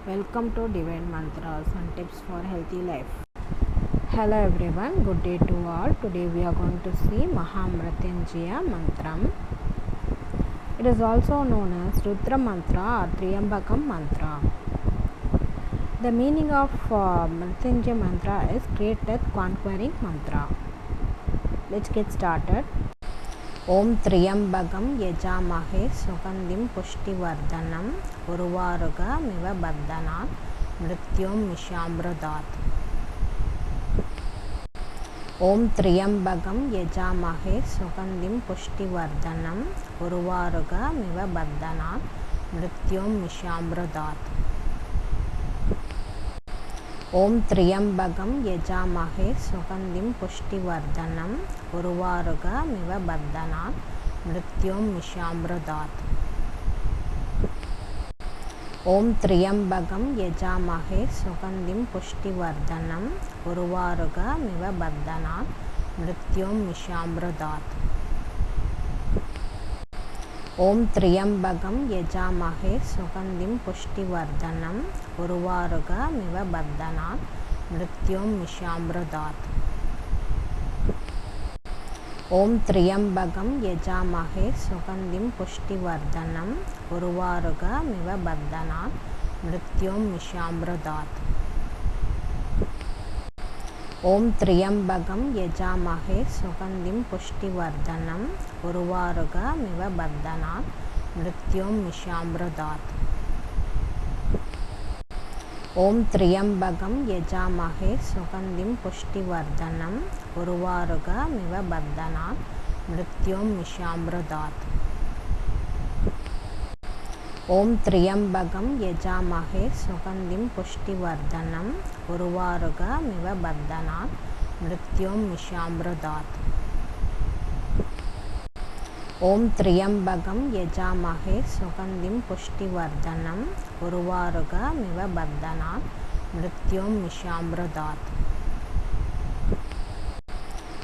Welcome to Divine Mantras and Tips for Healthy Life. Hello everyone, good day to all. Today we are going to see Mahamrityunjaya Mantram. It is also known as Rudra Mantra or Triambakam Mantra. The meaning of Mrityunjaya Mantra is Great Death Conquering Mantra. Let's get started. Om Triambakam Yajamahe Sugandhim Pushtivardanam Urvaruga Miva Bandhanat Mrityum Mishamrudat. Om Triambakam Yajamahe Sugandhim Pushtivardanam Urvaruga Miva Bandhanat Mrityum Mishamrudat. Om Triambakam Yajamahe Sugandhim Pushtivardanam Urvaruga Miva Bandhanat Mrityum Mishamrudat. Om Triambakam Yajamahe Sugandhim Pushtivardanam Urvaruga Miva Bandhanat Mrityum Mishamrudat. Om Triambakam Yajamahe Sugandhim Pushtivardanam Urvaruga Miva Bandhanat Mrityum Mishamrudat. Om Triambakam Yajamahe Sugandhim Pushtivardanam Urvaruga Miva Bandhanat Mrityum Mishamrudat. Om Triambakam Yajamahe Sugandhim Pushtivardanam Urvaruga Miva Bandhanat Mrityum Mishamrudat. Om Triambakam Yajamahe Sugandhim Pushtivardanam Urvaruga Miva Bandhanat Mrityum Mishamrudat. Om Triambakam Yajamahe Sugandhim Pushtivardanam Urvaruga Miva Bandhanat Mrityum Mishamrudat. Om Triambakam Yajamahe Sugandhim Pushtivardanam Urvaruga Miva Bandhanat Mrityum Mishamrudat.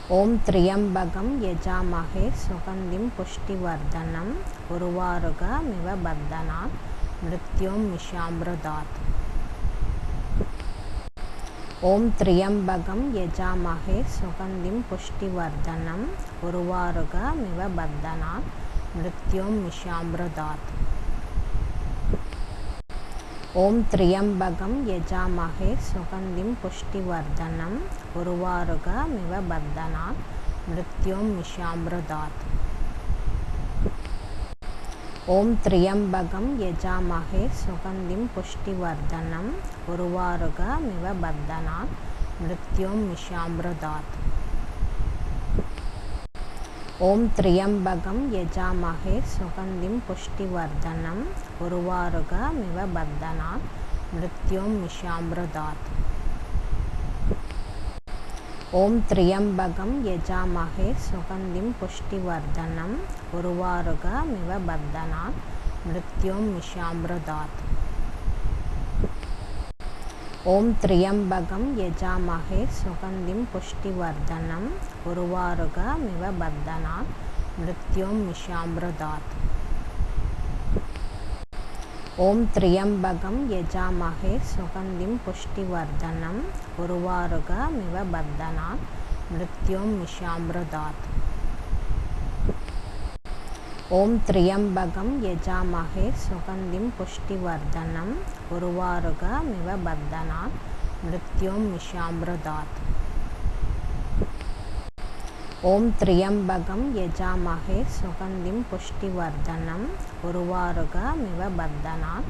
Om Triambakam Yajamahe Sugandhim Pushtivardanam Urvaruga Miva Bandhanat Mrityum Mishamrudat. Om Triambakam Yajamahe Sugandhim Pushtivardanam Urvaruga Miva Bandhanat Mrityum Mishamrudat. Om Triambakam Yajamahe Sugandhim Pushtivardanam Urvaruga Miva Bandhanat Mrityum Mishamrudat. Om Triambakam Yajamahe Sugandhim Pushtivardanam Urvaruga Miva Bandhanat Mrityum Mishamrudat. Om Triambakam Yajamahe Sugandhim Pushtivardanam Urvaruga Miva Bandhanat Mrityum Mishamrudat. Om Triambakam Yajamahe Sugandhim Pushtivardanam Urvaruga Miva Bandhanat Mrityum Mishamrudat. Om Triambakam Yajamahe Sugandhim Pushtivardanam Urvaruga Miva Bandhanat Mrityum Mishamrudat. Om Triambakam Yajamahe Sugandhim Pushtivardanam Urvaruga Miva Bandhanat Mrityum Mishamrudat. Om Triambakam Yajamahe Sugandhim Pushtivardanam Urvaruga Miva Bandhanat Mrityum Mishamrudat. Om Triambakam Yajamahe Sugandhim Pushtivardanam Urvaruga Miva Bandhanat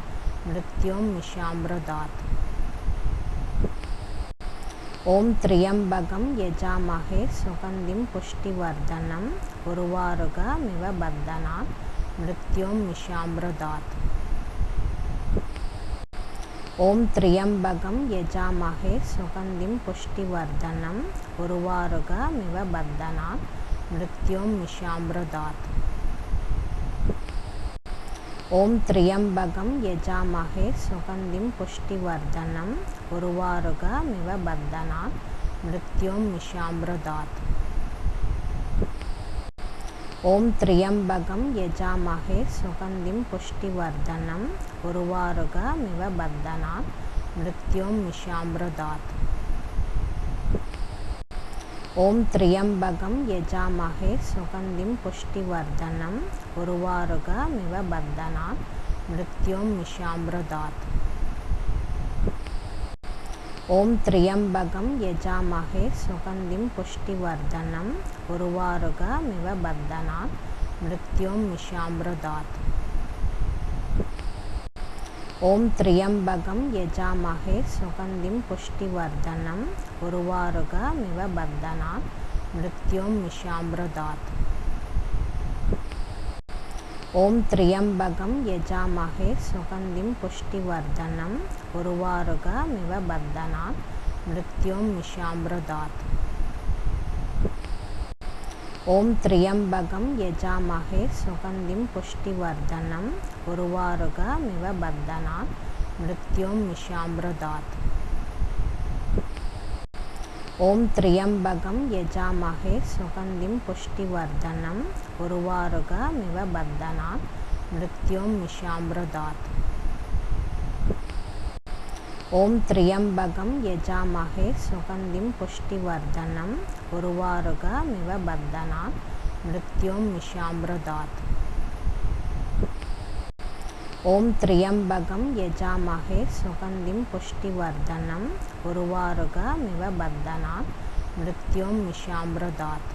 Mrityum Mishamrudat. Om Triambakam Yajamahe Sugandhim Pushtivardanam Urvaruga Miva Bandhanat Mrityum Mishamrudat. Om Triambakam Yajamahe Sugandhim Pushtivardanam Urvaruga Miva Bandhanat Mrityum Mishamrudat. Om Triambakam Yajamahe Sugandhim Pushtivardanam Urvaruga Miva Bandhanat Mrityum Mishamrudat. ओम त्र्यंबकं यजामहे सुगंधिं पुष्टिवर्धनम् उर्वारुकमिव बन्धनात् मृत्युंमिषामृतात्। ओम त्र्यंबकं यजामहे सुगंधिं पुष्टिवर्धनम् उर्वारुकमिव बन्धनात् मृत्युंमिषामृतात्। ओम त्र्यंबकं यजामहे सुगंधिं पुष्टिवर्धनम् उर्वारुकमिव बन्धनात् मृत्युंमिषामृतात्। ओम त्र्यंबकं यजामहे सुगंधिं पुष्टिवर्धनम् उर्वारुकमिव बन्धनात् मृत्युंमिषामृतात्। ओम त्र्यंबकं यजामहे सुगंधिं पुष्टिवर्धनम् उर्वारुकमिव बन्धनात् मृत्युंमिषामृतात्। ओम त्र्यंबकं यजामहे सुगंधिं पुष्टिवर्धनम् उर्वारुकमिव बन्धनात् मृत्युंमिषामृतात्। ओम त्र्यंबकं यजामहे सुगंधिं पुष्टिवर्धनम् उर्वारुकमिव बन्धनात् मृत्युंमिषामृतात्। ओम त्र्यंबकं यजामहे सुगंधिं पुष्टिवर्धनम् उर्वारुकमिव बन्धनात् मृत्युंमिषामृतात्। ओम त्र्यंबकं यजामहे सुगंधिं पुष्टिवर्धनम् उर्वारुकमिव बन्धनात् मृत्युंमिषामृतात्।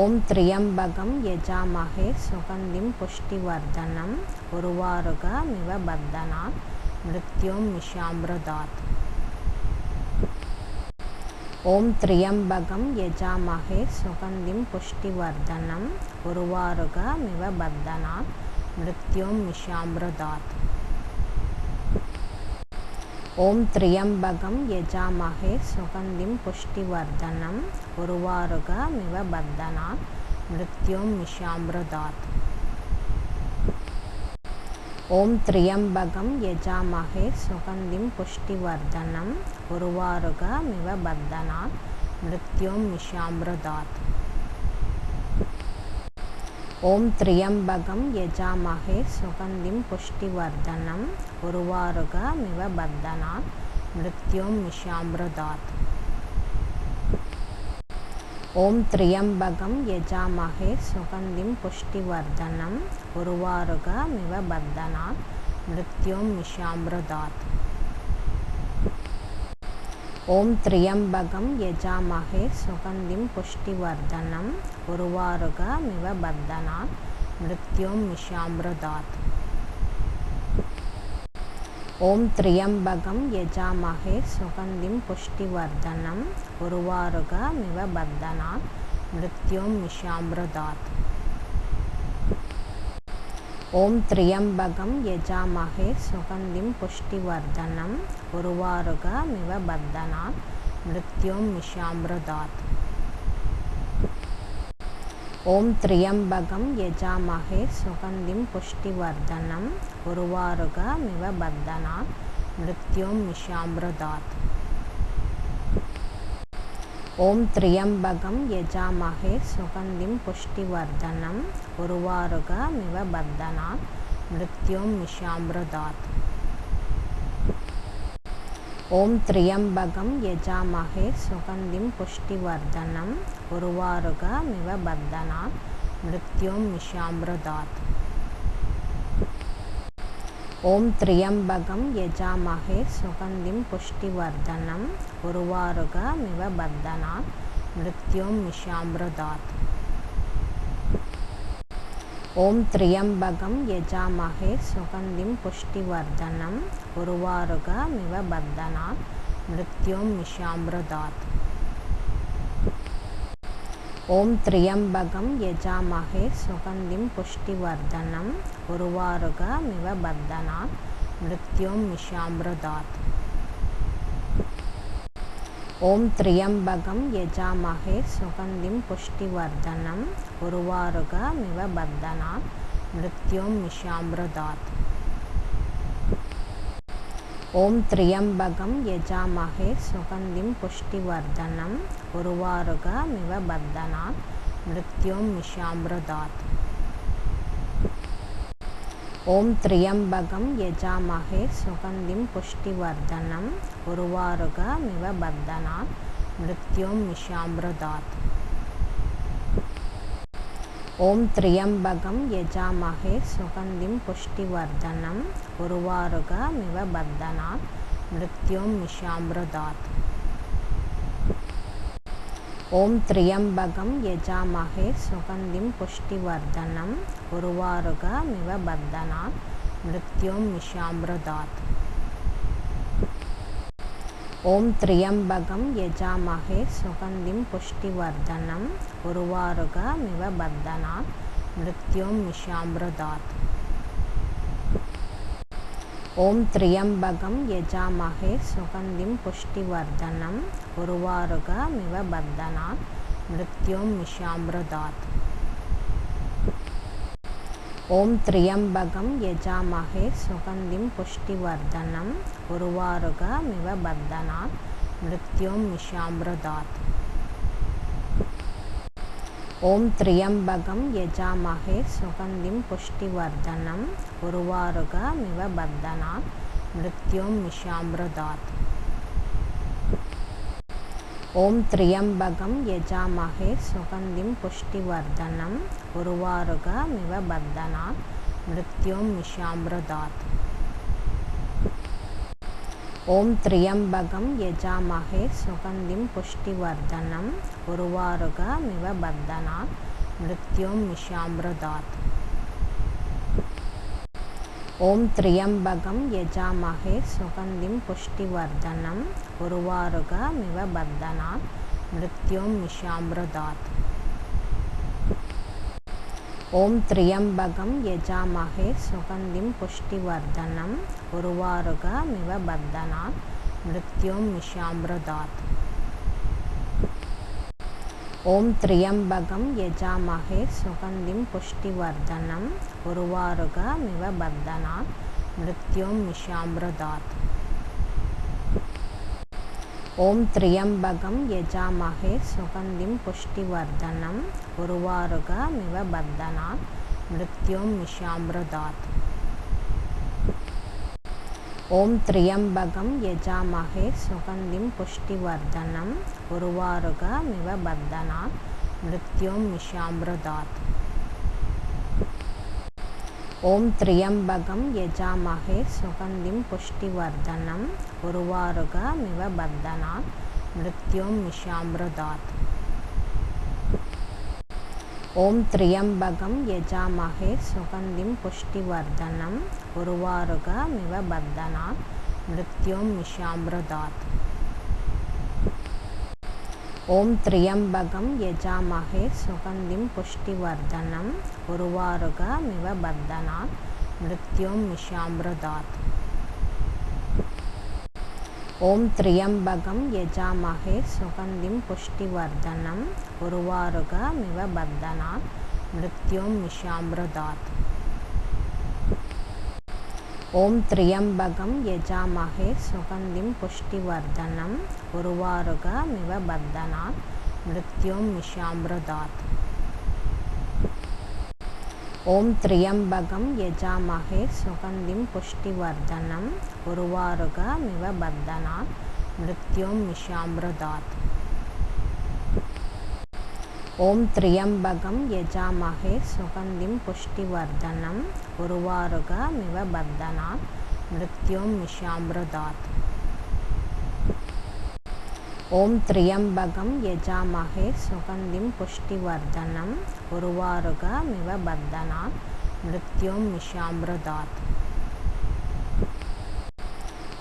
ओम त्र्यंबकं यजामहे सुगंधिं पुष्टिवर्धनम् उर्वारुकमिव बन्धनात् मृत्युंमिषामृतात्। ओम त्र्यंबकं यजामहे सुगंधिं पुष्टिवर्धनम् उर्वारुकमिव बन्धनात् मृत्युंमिषामृतात्। ओम त्र्यंबकं यजामहे सुगंधिं पुष्टिवर्धनम् उर्वारुकमिव बन्धनात् मृत्युंमिषामृतात्। ओम त्र्यंबकं यजामहे सुगंधिं पुष्टिवर्धनम् उर्वारुकमिव बन्धनात् मृत्युंमिषामृतात्। ओम त्र्यंबकं यजामहे सुगंधिं पुष्टिवर्धनम् उर्वारुकमिव बन्धनात् मृत्युंमिषामृतात्। ओम त्र्यंबकं यजामहे सुगंधिं पुष्टिवर्धनम् उर्वारुकमिव बन्धनात् मृत्युंमिषामृतात्। ओम त्र्यंबकं यजामहे सुगंधिं पुष्टिवर्धनम् उर्वारुकमिव बन्धनात् मृत्युंमिषामृतात्। ओम त्र्यंबकं यजामहे सुगंधिं पुष्टिवर्धनम् उर्वारुकमिव बन्धनात् मृत्युंमिषामृतात्। ओम त्र्यंबकं यजामहे सुगंधिं पुष्टिवर्धनम् उर्वारुकमिव बन्धनात् मृत्युंमिषामृतात्। ओम त्र्यंबकं यजामहे सुगंधिं पुष्टिवर्धनम् उर्वारुकमिव बन्धनात् मृत्युंमिषामृतात्। ओम त्र्यंबकं यजामहे सुगंधिं पुष्टिवर्धनम् उर्वारुकमिव बन्धनात् मृत्युंमिषामृतात्। ओम त्र्यंबकं यजामहे सुगंधिं पुष्टिवर्धनम् उर्वारुकमिव बन्धनात् मृत्युंमिषामृतात्। ओम त्र्यंबकं यजामहे सुगंधिं पुष्टिवर्धनम् उर्वारुकमिव बन्धनात् मृत्युंमिषामृतात्। ओम त्र्यंबकं यजामहे सुगंधिं पुष्टिवर्धनम् उर्वारुकमिव बन्धनात् मृत्युंमिषामृतात्। ओम त्र्यंबकं यजामहे सुगंधिं पुष्टिवर्धनम् उर्वारुकमिव बन्धनात् मृत्युंमिषामृतात्। ओम त्र्यंबकं यजामहे सुगंधिं पुष्टिवर्धनम् उर्वारुकमिव बन्धनात् मृत्युंमिषामृतात्। ओम त्र्यंबकं यजामहे सुगंधिं पुष्टिवर्धनम् उर्वारुकमिव बन्धनात् मृत्युर्मुक्षामृतात्। ओम त्र्यंबकं यजामहे सुगंधिं पुष्टिवर्धनम् उर्वारुकमिव बन्धनात् मृत्युर्मुक्षामृतात्। ओम त्र्यंबकं यजामहे सुगंधिं पुष्टिवर्धनम् उर्वारुकमिव बन्धनात् मृत्युर्मुक्षामृतात्। ओम त्र्यंबकं यजामहे सुगंधिं पुष्टिवर्धनम् उर्वारुकमिव बन्धनात् मृत्युर्मुक्षामृतात्। ओम त्र्यंबकं यजामहे सुगंधिं पुष्टिवर्धनम् उर्वारुकमिव बन्धनात् मृत्युर्मुक्षामृतात्। ओम त्र्यंबकं यजामहे सुगंधिं पुष्टिवर्धनम् उर्वारुकमिव बन्धनात् मृत्युर्मुक्षामृतात्। ओम त्र्यंबकं यजामहे सुगंधिं पुष्टिवर्धनम् उर्वारुकमिव बन्धनात् मृत्युर्मुक्षामृतात्। ओम त्र्यंबकं यजामहे सुगंधिं पुष्टिवर्धनम् उर्वारुकमिव बन्धनात् मृत्युर्मुक्षामृतात्। ओम त्र्यंबकं यजामहे सुगंधिं पुष्टिवर्धनम् उर्वारुकमिव बन्धनात् मृत्युर्मुक्षामृतात्। ओम त्र्यंबकं यजामहे सुगंधिं पुष्टिवर्धनम् उर्वारुकमिव बन्धनात् मृत्युर्मुक्षामृतात्। ओम त्र्यंबकं यजामहे सुगंधिं पुष्टिवर्धनम् उर्वारुकमिव बन्धनात् मृत्युर्मुक्षामृतात्। ओम त्र्यंबकं यजामहे सुगंधिं पुष्टिवर्धनम् उर्वारुकमिव बन्धनात् मृत्युर्मुक्षामृतात्। ओम त्र्यंबकं यजामहे सुगंधिं पुष्टिवर्धनम् उर्वारुकमिव बन्धनात् मृत्युर्मुक्षामृतात्। ओम त्र्यंबकं यजामहे सुगंधिं पुष्टिवर्धनम् उर्वारुकमिव बन्धनात् मृत्युर्मुक्षामृतात्। ओम त्र्यंबकं यजामहे सुगंधिं पुष्टिवर्धनम् उर्वारुकमिव बन्धनात् मृत्युर्मुक्षामृतात्। ओम त्र्यंबकं यजामहे सुगंधिं पुष्टिवर्धनम् उर्वारुकमिव बन्धनात् मृत्युर्मुक्षामृतात्। ओम त्र्यंबकं यजामहे सुगंधिं पुष्टिवर्धनम् उर्वारुकमिव बन्धनात् मृत्युर्मुक्षामृतात्। ओम त्र्यंबकं यजामहे सुगंधिं पुष्टिवर्धनम् उर्वारुकमिव बन्धनात् मृत्युर्मुक्षामृतात्। ओम त्र्यंबकं यजामहे सुगंधिं पुष्टिवर्धनम् उर्वारुकमिव बन्धनात् मृत्युर्मुक्षामृतात्। ओम त्र्यंबकं यजामहे सुगंधिं पुष्टिवर्धनम् उर्वारुकमिव बन्धनात् मृत्युर्मुक्षामृतात्। ओम त्र्यंबकं यजामहे सुगंधिं पुष्टिवर्धनम् उर्वारुकमिव बन्धनात् मृत्युर्मुक्षामृतात्। ओम त्र्यंबकं यजामहे सुगंधिं पुष्टिवर्धनम् उर्वारुकमिव बन्धनात् मृत्युर्मुक्षामृतात्। ओम त्र्यंबकं यजामहे सुगंधिं पुष्टिवर्धनम् उर्वारुकमिव बन्धनात् मृत्युर्मुक्षामृतात्।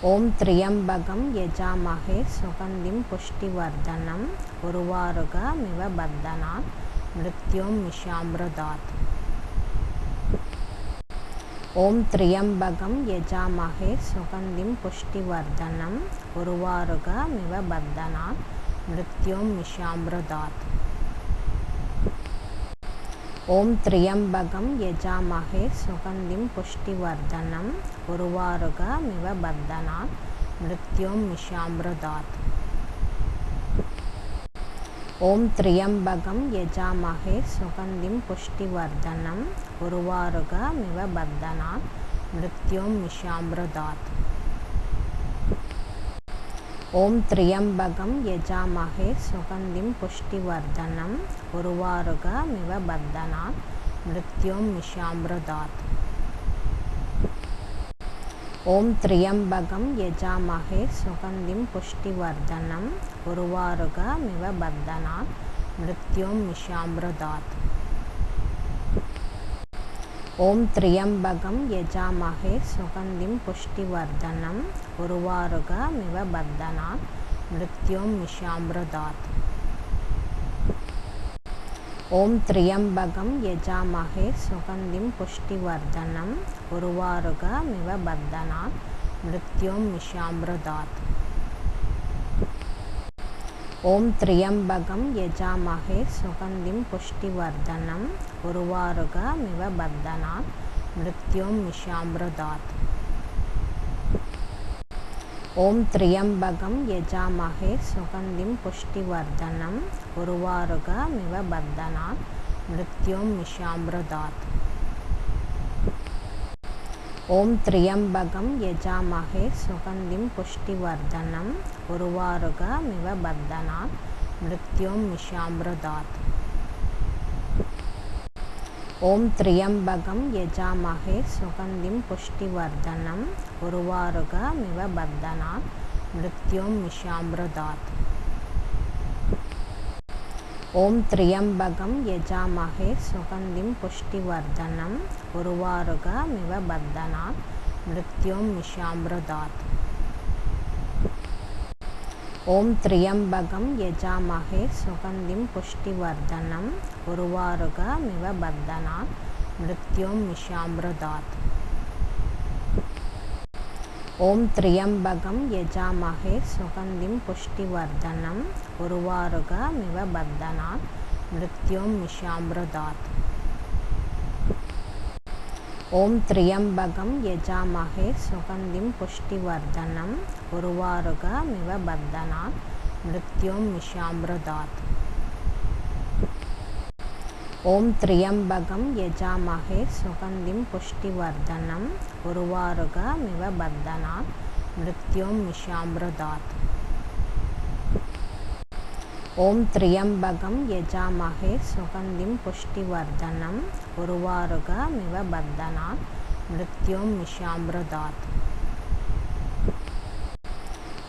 ओम त्र्यंबकं यजामहे सुगंधिं पुष्टिवर्धनम् उर्वारुकमिव बन्धनात् मृत्युर्मुक्षामृतात्। ओम त्र्यंबकं यजामहे सुगंधिं पुष्टिवर्धनम् उर्वारुकमिव बन्धनात् मृत्युर्मुक्षामृतात्। ఓం త్ర్యంబకం యజామహే సుగంధిం పుష్టివర్ధనం ఉర్వారుకమివ బంధనాత్ మృత్యోర్ముక్షామృతాత్. ఓం త్ర్యంబకం యజామహే సుగంధిం పుష్టివర్ధనం ఉర్వారుకమివ బంధనాత్ మృత్యోర్ముక్షామృతాత్. ఓం త్ర్యంబకం యజామహే సుగంధిం పుష్టివర్ధనం ఉర్వారుకమివ బంధనాత్ మృత్యోర్ముక్షామృతాత్. ఓం త్ర్యంబకం యజామహే సుగంధిం పుష్టివర్ధనం ఉర్వారుకమివ బంధనాత్ మృత్యోర్ముక్షామృతాత్. ఓం త్ర్యంబకం యజామహే సుగంధిం పుష్టివర్ధనం ఉర్వారుకమివ బంధనాత్ మృత్యోర్ముక్షామృతాత్. ఓం త్ర్యంబకం యజామహే సుగంధిం పుష్టివర్ధనం ఉర్వారుకమివ బంధనాత్ మృత్యోర్ముక్షామృతాత్. ఓం త్ర్యంబకం యజామహే సుగంధిం పుష్టివర్ధనం ఉర్వారుకమివ బంధనాత్ మృత్యోర్ముక్షామృతాత్. ఓం త్ర్యంబకం యజామహే సుగంధిం పుష్టివర్ధనం ఉర్వారుకమివ బంధనాత్ మృత్యోర్ముక్షామృతాత్. ఓం త్ర్యంబకం యజామహే సుగంధిం పుష్టివర్ధనం ఉర్వారుకమివ బంధనాత్ మృత్యోర్ముక్షామృతాత్. ఓం త్ర్యంబకం యజామహే సుగంధిం పుష్టివర్ధనం ఉర్వారుకమివ బంధనాత్ మృత్యోర్ముక్షామృతాత్. ఓం త్ర్యంబకం యజామహే సుగంధిం పుష్టివర్ధనం ఉర్వారుకమివ బంధనాత్ మృత్యోర్ముక్షామృతాత్. ఓం త్ర్యంబకం యజామహే సుగంధిం పుష్టివర్ధనం ఉర్వారుకమివ బంధనాత్ మృత్యోర్ముక్షామృతాత్. ఓం త్ర్యంబకం యజామహే సుగంధిం పుష్టివర్ధనం ఉర్వారుకమివ బంధనాత్ మృత్యోర్ముక్షామృతాత్. ఓం త్ర్యంబకం యజామహే సుగంధిం పుష్టివర్ధనం ఉర్వారుకమివ బంధనాత్ మృత్యోర్ముక్షామృతాత్. ఓం త్ర్యంబకం యజామహే సుగంధిం పుష్టివర్ధనం ఉర్వారుకమివ బంధనాత్ మృత్యోర్ముక్షామృతాత్. ఓం త్ర్యంబకం యజామహే సుగంధిం పుష్టివర్ధనం ఉర్వారుకమివ బంధనాత్ మృత్యోర్ముక్షామృతాత్.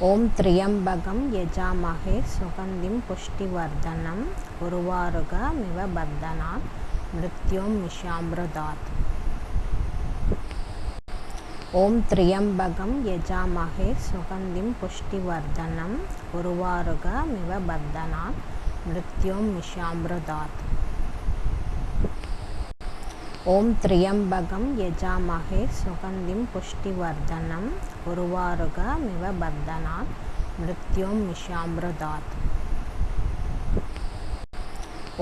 ఓం త్ర్యంబకం యజామహే సుగంధిం పుష్టివర్ధనం ఉర్వారుకమివ బంధనాత్ మృత్యోర్ముక్షామృతాత్. ఓం త్ర్యంబకం యజామహే సుగంధిం పుష్టివర్ధనం ఉర్వారుకమివ బంధనాత్ మృత్యోర్ముక్షామృతాత్. ఓం త్ర్యంబకం యజామహే సుగంధిం పుష్టివర్ధనం ఉర్వారుకమివ బంధనాత్ మృత్యోర్ముక్షామృతాత్.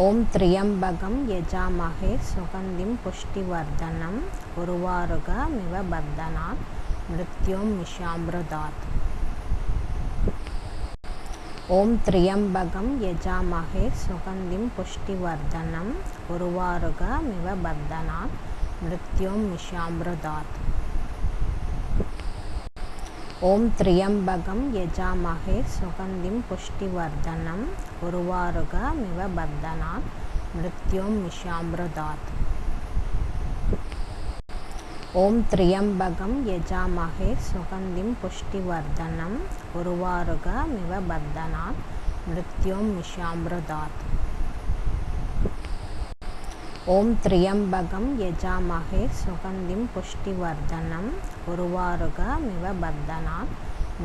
ఓం త్ర్యంబకం యజామహే సుగంధిం పుష్టివర్ధనం ఉర్వారుకమివ బంధనాత్ మృత్యోర్ముక్షామృతాత్. ఓం త్ర్యంబకం యజామహే సుగంధిం పుష్టివర్ధనం ఉర్వారుకమివ బంధనాత్ మృత్యోర్ముక్షామృతాత్. ఓం త్ర్యంబకం యజామహే సుగంధిం పుష్టివర్ధనం ఉర్వారుకమివ బంధనాత్ మృత్యోర్ముక్షామృతాత్. ఓం త్ర్యంబకం యజామహే సుగంధిం పుష్టివర్ధనం ఉర్వారుకమివ బంధనాత్ మృత్యోర్ముక్షామృతాత్. ఓం త్ర్యంబకం యజామహే సుగంధిం పుష్టివర్ధనం ఉర్వారుకమివ బంధనాత్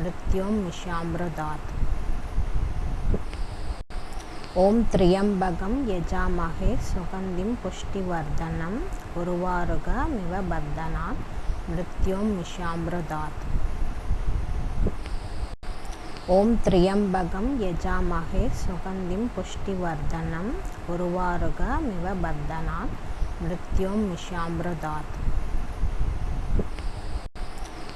మృత్యోర్ముక్షామృతాత్. ఓం త్ర్యంబకం యజామహే సుగంధిం పుష్టివర్ధనం ఉర్వారుకమివ బంధనాత్ మృత్యోర్ముక్షామృతాత్. ओम त्र्यंबकं यजामहे सुगंधिं पुष्टिवर्धनम् उर्वारुकमिव बन्धनात् मृत्युर्मुक्षामृतात्।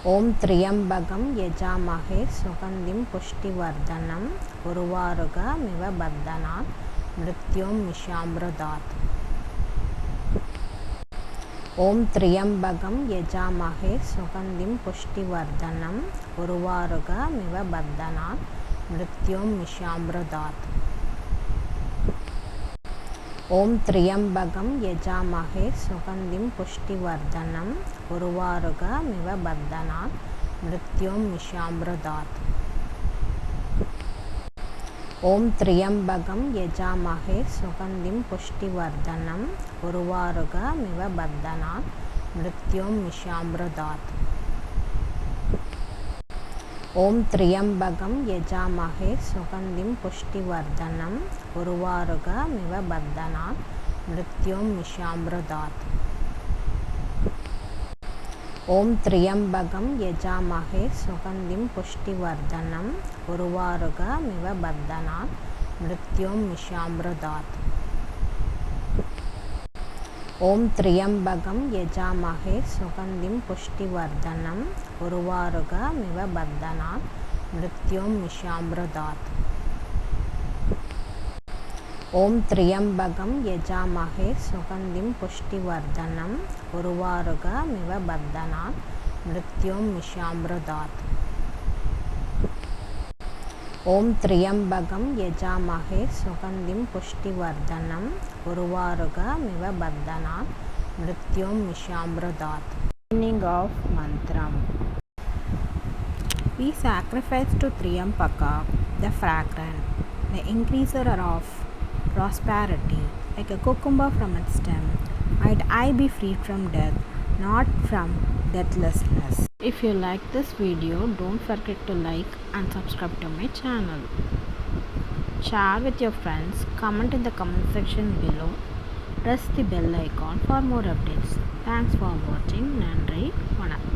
ओम त्र्यंबकं यजामहे सुगंधिं पुष्टिवर्धनम् उर्वारुकमिव बन्धनात् मृत्युर्मुक्षामृतात्। ओम त्र्यंबकं यजामहे सुगंधिं पुष्टिवर्धनम् उर्वारुकमिव बन्धनात् मृत्युर्मुक्षामृतात्। ओम त्र्यंबकं यजामहे सुगंधिं पुष्टिवर्धनम् उर्वारुकमिव बन्धनात् मृत्युर्मुक्षामृतात्। ओम त्र्यंबकं यजामहे सुगंधिं पुष्टिवर्धनम् उर्वारुकमिव बन्धनात् मृत्युर्मुक्षामृतात्। ओम त्र्यंबकं यजामहे सुगंधिं पुष्टिवर्धनम् उर्वारुकमिव बन्धनात् मृत्युर्मुक्षामृतात्। ओम त्र्यंबकं यजामहे सुगंधिं पुष्टिवर्धनम् उर्वारुकमिव बन्धनात् मृत्युर्मुक्षामृतात्। ओम त्र्यंबकं यजामहे सुगंधिं पुष्टिवर्धनम् उर्वारुकमिव बन्धनात् मृत्युर्मुक्षामृतात्। ओम त्र्यंबकं यजामहे सुगंधिं पुष्टिवर्धनम् उर्वारुकमिव बन्धनात् मृत्युर्मुक्षामृतात्। ओम त्र्यंबकं यजामहे सुगंधिं पुष्टिवर्धनम् उर्वारुकमिव बन्धनात् मृत्युर्मुक्षामृतात्। Meaning of mantram. We sacrifice to Triambaka, the fragrant, the increaser of prosperity, like a cucumber from its stem. Might I be freed from death, not from deathlessness. If you like this video, don't forget to like and subscribe to my channel. Share with your friends, comment in the comment section below, press the bell icon for more updates. Thanks for watching. Nandri, Vanakkam.